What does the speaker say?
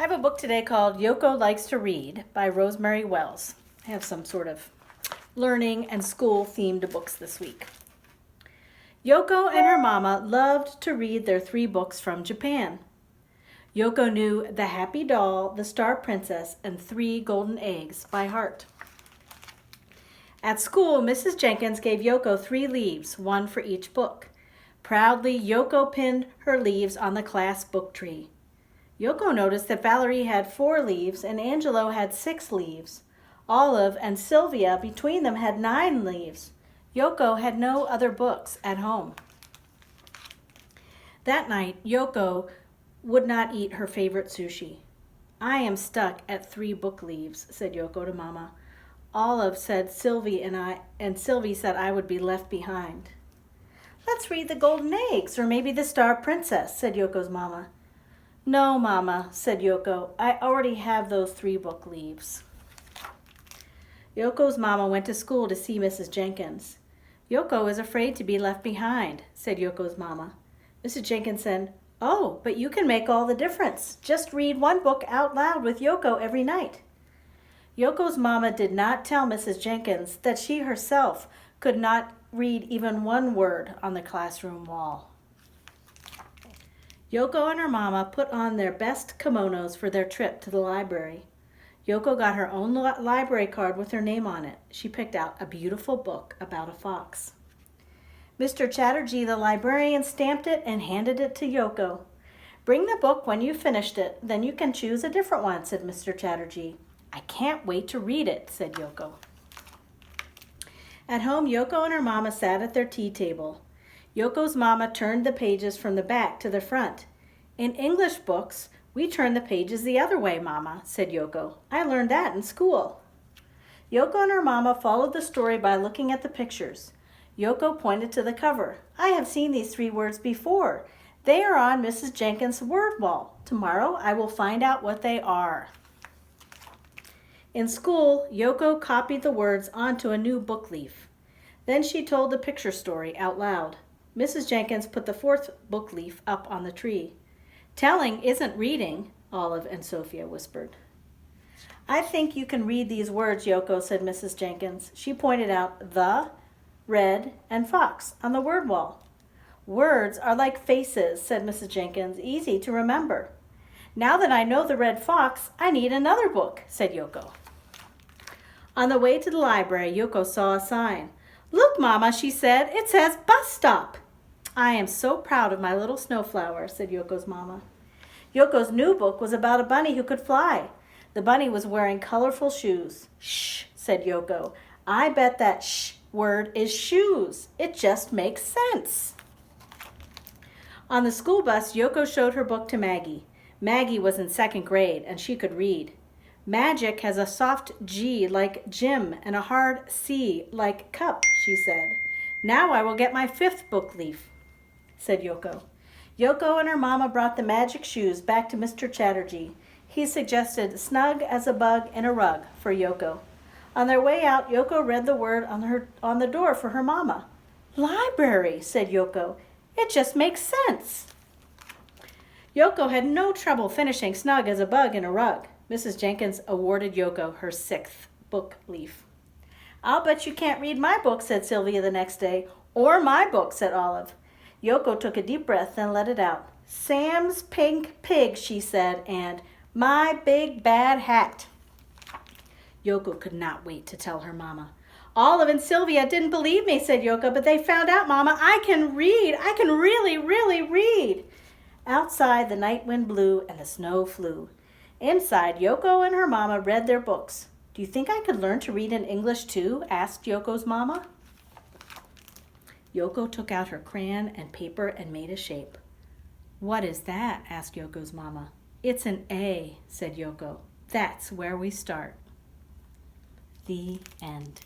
have a book today called Yoko Likes to Read by Rosemary Wells. I have some sort of learning and school themed books this week. Yoko and her mama loved to read their 3 books from Japan. Yoko knew The Happy Doll, The Star Princess, and 3 Golden Eggs by heart. At school, Mrs. Jenkins gave Yoko 3 leaves, 1 for each book. Proudly, Yoko pinned her leaves on the class book tree. Yoko noticed that Valerie had 4 leaves and Angelo had 6 leaves. Olive and Sylvia between them had 9 leaves. Yoko had no other books at home. That night, Yoko would not eat her favorite sushi. "I am stuck at 3 book leaves," said Yoko to Mama. Olive said Sylvie and Sylvie said I would be left behind. "Let's read the Golden Eggs or maybe the Star Princess," said Yoko's Mama. "No, Mama," said Yoko. "I already have those 3 book leaves." Yoko's Mama went to school to see Mrs. Jenkins. "Yoko is afraid to be left behind," said Yoko's Mama. Mrs. Jenkins said, "Oh, but you can make all the difference. Just read 1 book out loud with Yoko every night." Yoko's Mama did not tell Mrs. Jenkins that she herself could not read even 1 word on the classroom wall. Yoko and her mama put on their best kimonos for their trip to the library. Yoko got her own library card with her name on it. She picked out a beautiful book about a fox. Mr. Chatterjee, the librarian, stamped it and handed it to Yoko. "Bring the book when you've finished it, then you can choose a different one," said Mr. Chatterjee. "I can't wait to read it," said Yoko. At home, Yoko and her mama sat at their tea table. Yoko's mama turned the pages from the back to the front. "In English books, we turn the pages the other way, Mama," said Yoko. "I learned that in school." Yoko and her mama followed the story by looking at the pictures. Yoko pointed to the cover. "I have seen these 3 words before. They are on Mrs. Jenkins' word wall. Tomorrow I will find out what they are." In school, Yoko copied the words onto a new book leaf. Then she told the picture story out loud. Mrs. Jenkins put the 4th book leaf up on the tree. "Telling isn't reading," Olive and Sophia whispered. "I think you can read these words, Yoko," said Mrs. Jenkins. She pointed out the, red, and fox on the word wall. "Words are like faces," said Mrs. Jenkins. "Easy to remember." "Now that I know the red fox, I need another book," said Yoko. On the way to the library, Yoko saw a sign. "Look, Mama," she said, "it says bus stop." "I am so proud of my little snowflower," said Yoko's Mama. Yoko's new book was about a bunny who could fly. The bunny was wearing colorful shoes. "Shh," said Yoko. "I bet that shh word is shoes. It just makes sense." On the school bus, Yoko showed her book to Maggie. Maggie was in 2nd grade and she could read. "Magic has a soft G like Jim and a hard C like cup," she said. "Now I will get my 5th book leaf," said Yoko. Yoko and her mama brought the magic shoes back to Mr. Chatterjee. He suggested snug as a bug in a rug for Yoko. On their way out, Yoko read the word on the door for her mama. "Library," said Yoko. "It just makes sense." Yoko had no trouble finishing snug as a bug in a rug. Mrs. Jenkins awarded Yoko her 6th book leaf. "I'll bet you can't read my book," said Sylvia the next day. "Or my book," said Olive. Yoko took a deep breath, then let it out. "Sam's pink pig," she said, and "my big bad hat." Yoko could not wait to tell her mama. "Olive and Sylvia didn't believe me," said Yoko, "but they found out, Mama. I can read. I can really, really read." Outside, the night wind blew and the snow flew. Inside, Yoko and her mama read their books. "Do you think I could learn to read in English too?" asked Yoko's mama. Yoko took out her crayon and paper and made a shape. "What is that?" asked Yoko's mama. "It's an A," said Yoko. "That's where we start." The end.